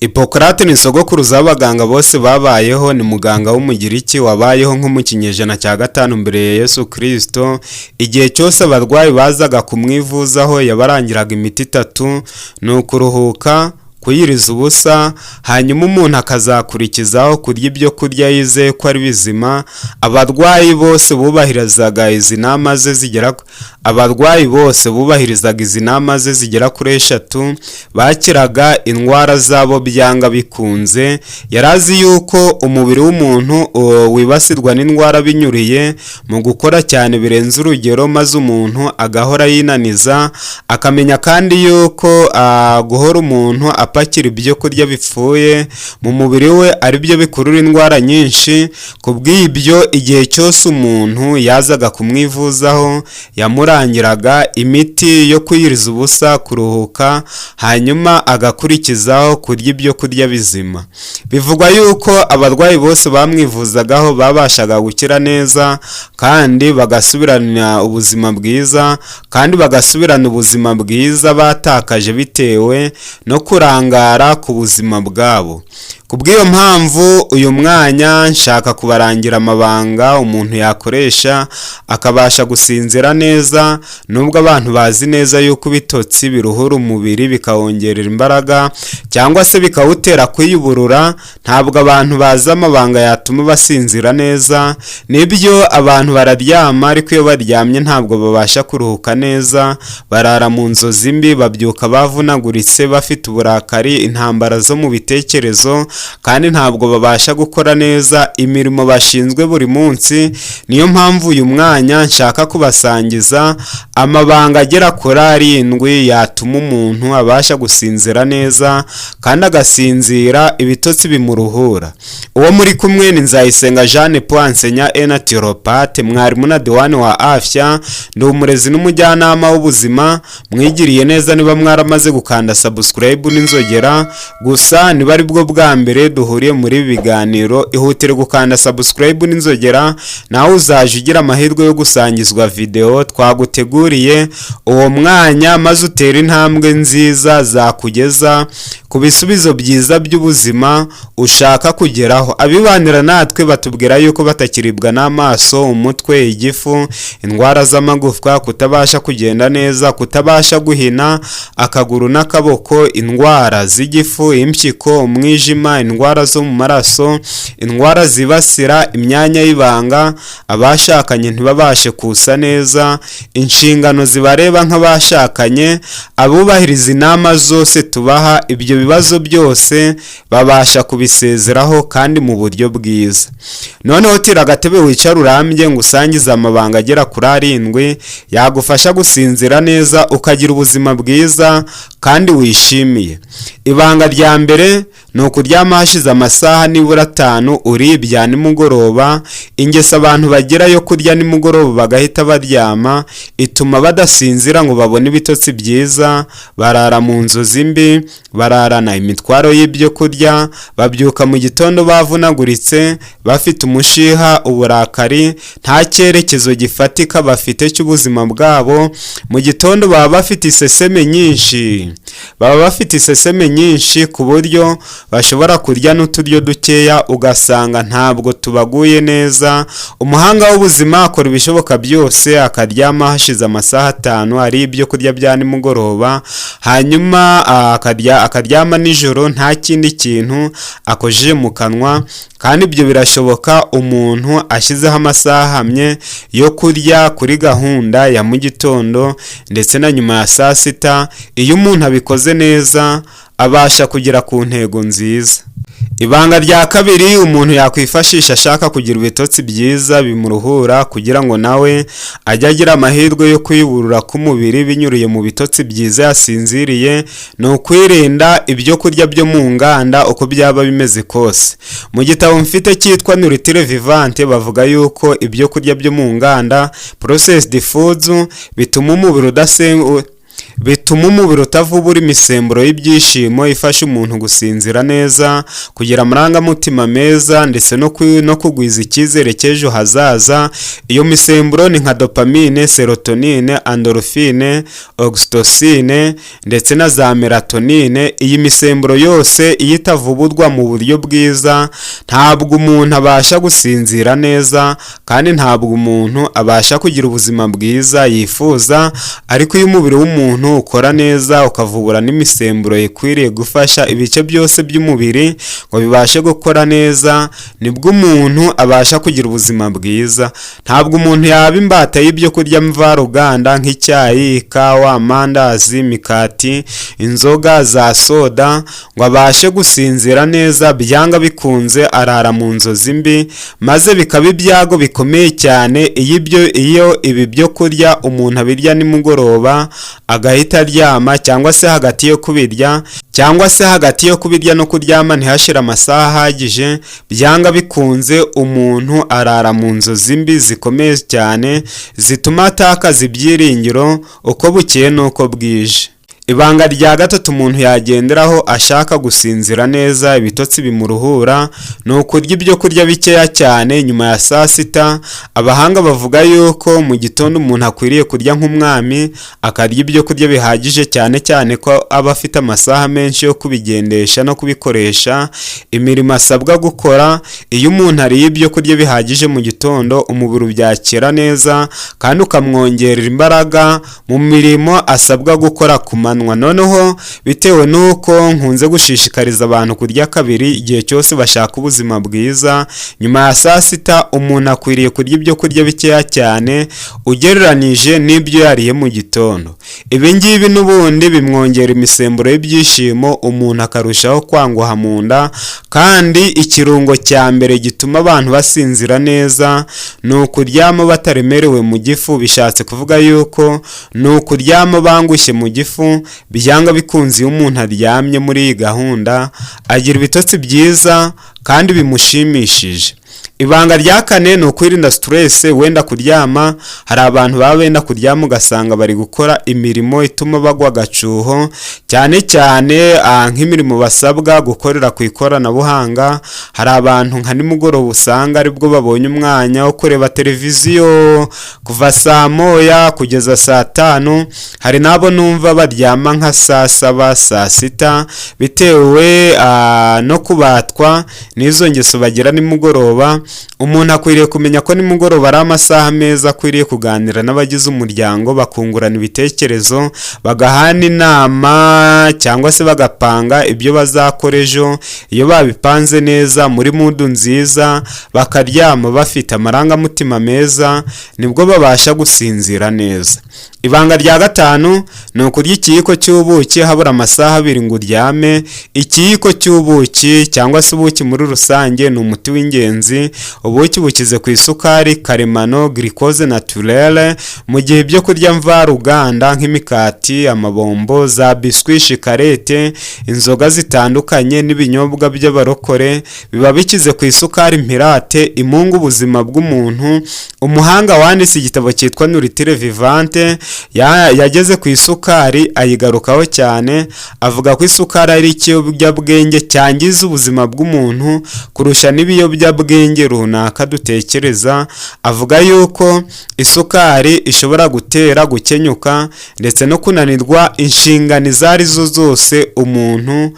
Hippocrate ni sogokuruza w'abaganga bose babayeho, ni muganga w'umugiriki wabayeho nko mu kinyejana cya 5 mbere ya Yesu Kristo. Igihe cyose abarwayi bazaga kumwivuzaho yabarangiraga imiti 3: ni ukuruhuka, kuyiriza ubusa, hanyuma umuntu akazakurikizaho kurya ibyo kurya yizeye ko ari bizima. Abarwayi bose bubahirizaga izi nama ze zigera kuri 3 bakiraga indwara zabo byanga bikunze. Yarazi yuko umubiri w'umuntu wibasirwa n'indwara binyuriye mu gukora cyane birenze urugero, maze umuntu agahora yinaniza. Akamenya kandi yuko guhora umuntu apakira ibyo kurya bipfuye mu mubiri we ari byo bikurura indwara nyinshi. Kubw'ibyo igihe cyose umuntu yazaga kumwivuzaho yamurangiraga imiti yo kwiyiriza ubusa, kuruhuka, hanyuma agakurikizaho kurya ibyo kurya bizima. Bivugwa yuko abarwayi bose bamwivuzagaho babashaga gukira neza kandi bagasubirana ubuzima bwiza batakaje bitewe no kurangara ku buzima bwabo. Kubw'iyo mpamvu uyu mwanya nshaka kubarangira amabanga umuntu yakoresha akabasha gusinzira neza. Nubwo abantu bazi neza yuko ibitotsi biruhura umubiri bikawongerera imbaraga cyangwa se bikawutera kwiyuburura, ntabwo abantu bazi amabanga yatuma basinzira neza. Nibyo abantu bararyama, ariko iyo baryamye ntabwo babasha kuruhuka neza, barara mu nzozi mbi, babyuka bavunaguritse, bafite uburakari, intambara zo mu bitekerezo, kandi ntabwo babasha gukora neza imirimo bashinzwe buri munsi. Niyo mpamvu uyu mwanya nshaka kubasangiza amabanga agera kuri 7 yatuma umuntu abasha gusinzira neza kandi agasinzira ibitotsi bimuruhura. Uwo muri kumwe ni Nzayisenga Jeanne Paul enseignant et naturopathe, mwarimu na diwani wa afya, ndi umurezi n'umujyanama w'ubuzima. Mwigiriye neza niba mwaramaze gukanda subscribe n'inzogera. Gusa niba ari bwo bwa mbere duhuriye muri ibi biganiro, ihutire gukanda subscribe n'inzogera, nawe uzaje ugira amahirwe yo gusangizwa video twaguteguriye uwo mwanya, maze utera intambwe nziza zakugeza ku bisubizo byiza by'ubuzima ushaka kugeraho. Abibanira natwe batubwira yuko batakiribwa n'amaso, umutwe, igifu, indwara z'amagufwa, kutabasha kugenda neza, kutabasha guhina akaguru n'akaboko, indwara z'igifu, impyiko, umwijima, indwara zo mu maraso, indwara zibasira imyanya y'ibanga, abashakanye ntibabashe kusa neza, inshingano zibareba nk'abashakanye, abubahiriza inama zose tubaha. Ibyo bibazo byose babasha kubisezeraho kandi mu buryo bwiza. Noneho tira agatebe wicara urambye ngo usangize amabanga agera kuri 7 yagufasha gusinzira neza ukagira ubuzima bwiza kandi wishimiye. Ibanga rya mbere ni ukuryama hashize amasaha nibura 5 uribya nimugoroba. Ingeso abantu bagira yo kurya nimugoroba bagahita baryama ituma badasinzira ngo babone ibitotsi byiza, barara mu nzozi mbi, bararana imitwaro y'ibyo kurya, babyuka mu gitondo bavunaguritse, bafite umushiha, uburakari, nta cyerekezo gifatika bafite cy'ubuzima bwabo. Mu gitondo baba bafite iseseme nyinshi ku buryo bashobora kurya n'uturyo dukeya ugasanga ntabwo tubaguye neza. Umuhanga w'ubuzima akora ibishoboka byose akaryama hashize amasaha 5 ari ibyo kurya bya nimugoroba, hanyuma akaryama nijoro nta kindi kintu akojeje mu kanwa. Kandi ibyo birashoboka umuntu ashyizeho amasaha ahamye yo kurya kuri gahunda ya mu gitondo ndetse na nyuma ya saa sita. Iyo umuntu abikoze neza abasha kugera ku ntego nziza. Ibanga rya kabiri umuntu yakwifashisha ashaka kugira ibitotsi byiza bimuruhura kugira ngo nawe ajye agira amahirwe yo kwiburura k'umubiri binyuriye mu bitotsi byiza yasinziriye, ni ukwirinda ibyo kurya byo mu nganda uko byaba bimeze kose. Mu gitabo mfite cyitwa Nourriture Vivante bavuga yuko ibyo kurya byo mu nganda processed foods bituma umubiri bituma umubiri utavubura imisemburo y'ibyishimo ifasha umuntu gusinzira neza, kugira amarangamutima meza ndetse no kugwiza icyizere cy'ejo hazaza. Iyo misemburo ni nka dopamine, serotonine, endorphine, oxytocine ndetse na za melatonine. Iyi misemburo yose iyo itavubudwa mu buryo bwiza, ntabwo umuntu abasha gusinzira neza kandi ntabwo umuntu abasha kugira ubuzima bwiza yifuza. Ariko iyo umubiri w'umuntu ukora neza ukavubura n'imisemburo ikwiriye gufasha ibice byose by'umubiri ngo bibashe gukora neza, nibwo umuntu abasha kugira ubuzima bwiza. Ntabwo umuntu yaba imbata y'ibyo kurya mvaruganda nk'icyayi, ikawa, amandazi, imikati, inzoga za soda ngo abashe gusinzira neza. Byanga bikunze arara mu nzozi mbi, maze bikaba ibyago bikomeye cyane iyo ibi byo kurya umuntu abirya nimugoroba agahita aryama, cyangwa se hagati yo kubirya no kuryama ntihashire amasaha ahagije. Byanga bikunze umuntu arara mu nzozi mbi zikomeye cyane zituma atakaza ibyiringiro uko bukeye n'uko bwije. Ibanga rya gatatu umuntu yagenderaho ashaka gusinzira neza ibitotsi bimuruhura ni ukurya ibyo kurya bikeya cyane nyuma ya saa sita. Abahanga bavuga yuko mu gitondo umuntu akwiriye kurya nk'umwami, akarya ibyo kurya bihagije cyane cyane ko aba afite amasaha menshi yo kubigendesha no kubikoresha imirimo asabwa gukora. Iyo umuntu ariye ibyo kurya bihagije mu gitondo, umubiri ubyakira neza kandi ukamwongerera imbaraga mu mirimo asabwa gukora ku manywa. Noneho bitewe nuko nkunze gushishikariza abantu kurya kabiri igihe cyose bashaka ubuzima bwiza, nyuma ya saa sita umuntu akwiriye kurya ibyo kurya bikeya cyane ugereranije n'ibyo yariye mu gitondo. Ibi ngibi n'ubundi bimwongera imisemburo y'ibyishimo, umuntu akarushaho kwanguha mu nda. Kandi ikirungo cya mbere gituma abantu basinzira neza ni ukuryama bataremerewe mu gifu. Bishatse kuvuga yuko ni ukuryama bangushye mu gifu. Byanga bikunze iyo umuntu aryamye muri iyi gahunda agira ibitotsi byiza kandi bimushimishije. Ibanga rya kane ni ukwirinda stress wenda kuryama. Hari abantu baba benda kuryama ugasanga bari gukora imirimo ituma bagwa agacuho, cyane cyane nk'imirimo basabwa gukorera ku ikoranabuhanga. Hari abantu nka nimugoroba usanga aribwo babonye umwanya wo kureba televiziyo kuva saa moya kugeza saa tanu. Hari nabo numva baryama nka saa saba, saa sita, bitewe no kubatwa n'izo ngeso bagira nimugoroba. Umuntu akwiriye kumenya ko nimugoroba ari amasaha meza akwiriye kuganira n'abagize umuryango, bakungurana ibitekerezo, bagahana inama cyangwa se bagapanga ibyo bazakora ejo. Iyo babipanze neza muri mudu nziza, bakaryama bafite amarangamutima meza, nibwo babasha gusinzira neza. Ibanga rya gatanu ni ukurya ikiyiko cy'ubuki habura amasaha 2 ngo uryame. Ikiyiko cy'ubuki cyangwa se ubuki muri rusange ni umuti w'ingenzi. Ubuki bukize ku isukari karemano, glucose naturelle, mu gihe ibyo kurya mvaruganda nk'imikati, amabombo, za biscuit, shikarete, inzoga zitandukanye n'ibinyobwa by'abarokore biba bikize ku isukari mpirate imunga ubuzima bw'umuntu. Umuhanga wanditse igitabo cyitwa Nourriture Vivante yageze ku isukari ayigarukaho cyane, avuga ko isukari ari ikiyobyabwenge cyangiza ubuzima bw'umuntu kurusha n'ibiyobyabwenge runaka dutekereza. Avuga yuko isukari ishobora gutera gukenyuka ndetse no kunanirwa inshingano izo arizo zose umuntu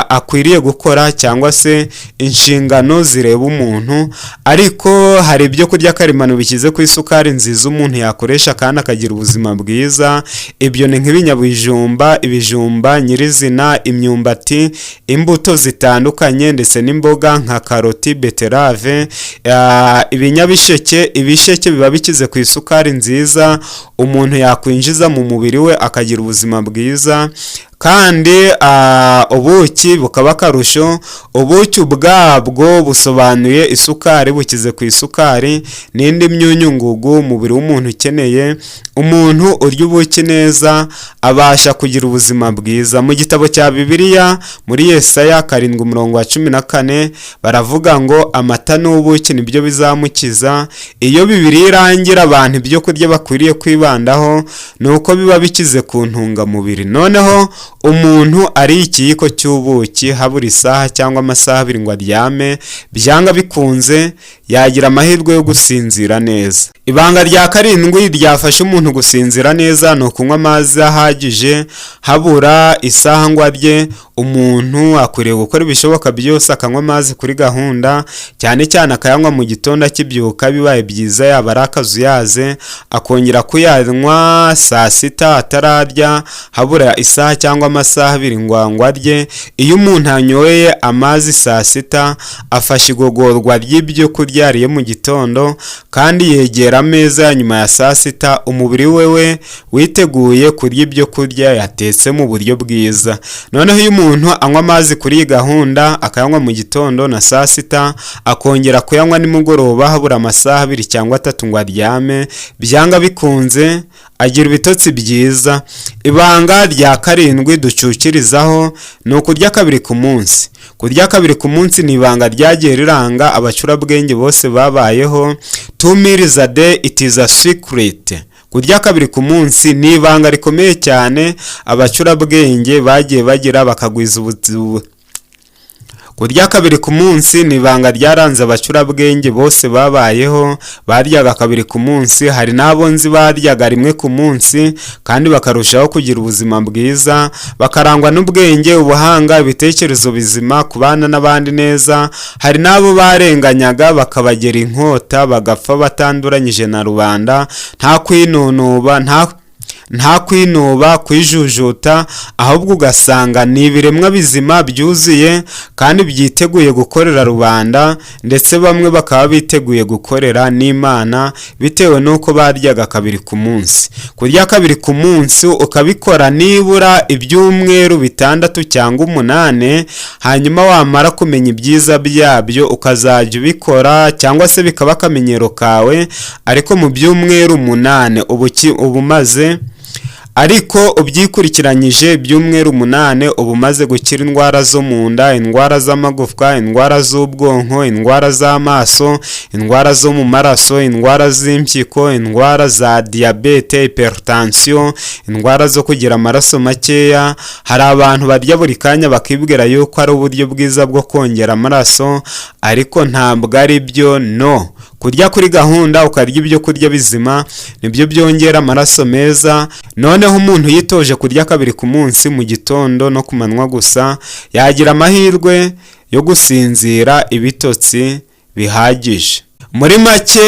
akwiriye gukora, cyangwa se inshingano zireba umuntu. Ariko hari ibyo kurya karemano bikize ku isukari nziza umuntu yakoresha kandi akagira ubuzima bwiza. Ibyo ni nk'ibinyabijumba, ibijumba nyirizina, imyumbati, imbuto zitandukanye ndetse n'imboga nka karoti, beterave, ibinyabisheke. Ibisheke biba bikize ku isukari nziza umuntu yakwinjiza mu mubiri we akagira ubuzima bwiza. kandi ubuki bukaba akarusho. Ubuki ubwabwo busobanuye isukari, bukize ku isukari n'indi myunyungugu umubiri w'umuntu ukeneye. Umuntu urya ubuki neza abasha kugira ubuzima bwiza. Mu gitabo cya Bibiliya muri Yesaya 7:14 baravuga ngo amata n'ubuki nibyo bizamukiza. Iyo Bibiliya irangira abantu ibyo kurya bakwiriye kwibandaho ni uko biba bikize ku ntungamubiri. Noneho umuntu ari ikiyiko cy'ubuki habura isaha cyangwa amasaha 2 ngo aryame, byanga bikunze yagira amahirwe yo gusinzira neza. Ibanga rya 7 ryafasha umuntu gusinzira neza ni ukunywa amazi ahagije habura isaha ngo arye. Umuntu akwiriye gukora ibishoboka byose akanywa amazi kuri gahunda, cyane cyane akayanywa mu gitondo akibyuka, bibaye byiza yaba ari akazuyaze akongera kuyanywa saa sita atararya habura isaha cyangwa amasaha 2 ngo arye. Iyo umuntu anyoye amazi saa sita afasha igogorwa ry'ibyo kurya yariye mu gitondo, kandi yegera ameza nyuma ya saa sita umubiri wewe witeguye kurya ibyo kurya yatetse mu buryo bwiza. Noneho iyo umuntu anywa amazi kuri gahunda akayanywa mu gitondo na saa sita akongera kuyanywa nimugoroba habura amasaha 2 cyangwa 3 ngo aryame, byanga bikunze agira ibitotsi byiza. Ibanga rya 7 ducukirizaho ni ukurya 2 ku munsi. Kurya 2 ku munsi ni ibanga ryagiye riranga abacurabwenge bose babayeho. 2 meals a day, it is a secret. Kurya 2 ku munsi ni ibanga rikomeye cyane abacurabwenge bagiye bagira bakagwiza ubuzibu. Kurya 2 ku munsi ni ibanga ryaranze abacurabwenge bose babayeho, baryaga 2 ku munsi. Hari n'abo nzi baryaga 1 ku munsi kandi bakarushaho kugira ubuzima bwiza, bakarangwa n'ubwenge, ubuhanga, ibitekerezo bizima, kubana n'abandi neza. Hari n'abo barenganyaga bakabagera inkota bagapfa batanduranyije na rubanda, nta kwinunuba, nta kwinuba, kwijujuta, ahubwo ugasanga ni ibiremwa bizima byuzuye kandi byiteguye gukorera rubanda, ndetse bamwe bakaba biteguye gukorera n'Imana bitewe nuko baryaga 2 ku munsi. Kurya 2 ku munsi ukabikora nibura ibyumweru 6 cyangwa 8, hanyuma wamara kumenya ibyiza byabyo ukazajya ubikora cyangwa se bikaba akamenyero kawe, ariko mu byumweru 8 ubumaze ariko ubyikurikiranyije ibyumweru 8 ubumaze gukira indwara zo mu nda, indwara z'amagufwa, indwara z'ubwonko, indwara z'amaso, indwara zo mu maraso, indwara z'impyiko, indwara za diabete, hypertension, indwara zo kugira amaraso makeya. Hari abantu barya buri kanya bakibwira yuko ari uburyo bwiza bwo kongera amaraso, ariko ntabwo ari byo. No, kurya kuri gahunda ukarya ibyo kurya bizima nibyo byongera amaraso meza. Noneho umuntu yitoje kurya 2 ku munsi mu gitondo no kumanywa gusa, yagira amahirwe yo gusinzira ibitotsi bihagije. Muri make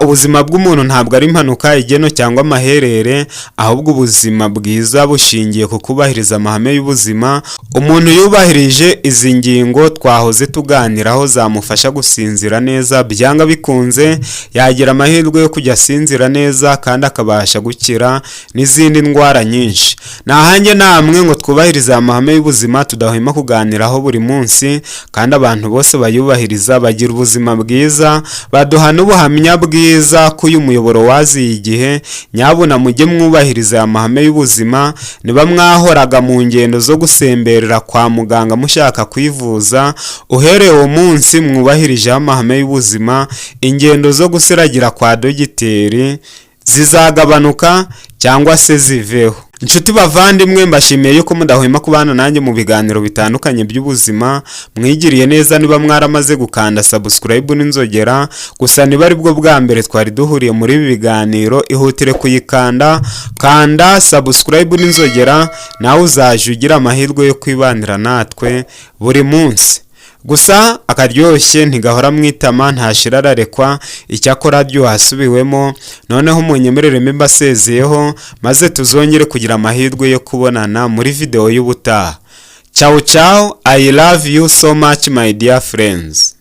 ubuzima bw'umuntu ntabwo ari impanuka, igeno cyangwa amaherere, ahubwo ubuzima bwiza bushingiye ku kubahiriza amahame y'ubuzima. Umuntu yubahirije izi ngingo twahoze tuganiraho zamufasha gusinzira neza, byanga bikunze yagira amahirwe yo kujya asinzira neza kandi akabasha gukira n'izindi ndwara nyinshi. Nahanjye namwe ngo twubahirize amahame y'ubuzima tudahwema kuganiraho buri munsi, kandi abantu bose bayubahiriza bagira ubuzima bwiza, baduha n'ubuhamya bwiza ko uyu muyoboro waziye igihe. Nyabuna mujye mwubahiriza amahame y'ubuzima. Niba mwahoraga mu ngendo zo gusemberera kwa muganga mushaka kwivuza, uhereye uwo munsi mwubahirije amahame y'ubuzima, ingendo zo gusiragira kwa dogiteri zizagabanuka cyangwa se ziveho. Inshuti bavandimwe, mbashimiye yuko mudahwema kubana nanjye mu biganiro bitandukanye by'ubuzima. Mwigiriye neza niba mwaramaze gukanda subscribe n'inzogera, gusa niba ari bwo bwa mbere twari duhuriye muri ibi biganiro, ihutire kuyikanda. Kanda subscribe n'inzogera, nawe uzaje ugira amahirwe yo kwibanira natwe buri munsi. Gusa akaryoshye ntigahora mwitama, ntashirarekwa, icyakora ryo hasubiwemo. Noneho munyemerere mbasezeyeho, maze tuzongere kugira amahirwe yo kubonana muri video y'ubutaha. Ciao ciao, I love you so much my dear friends.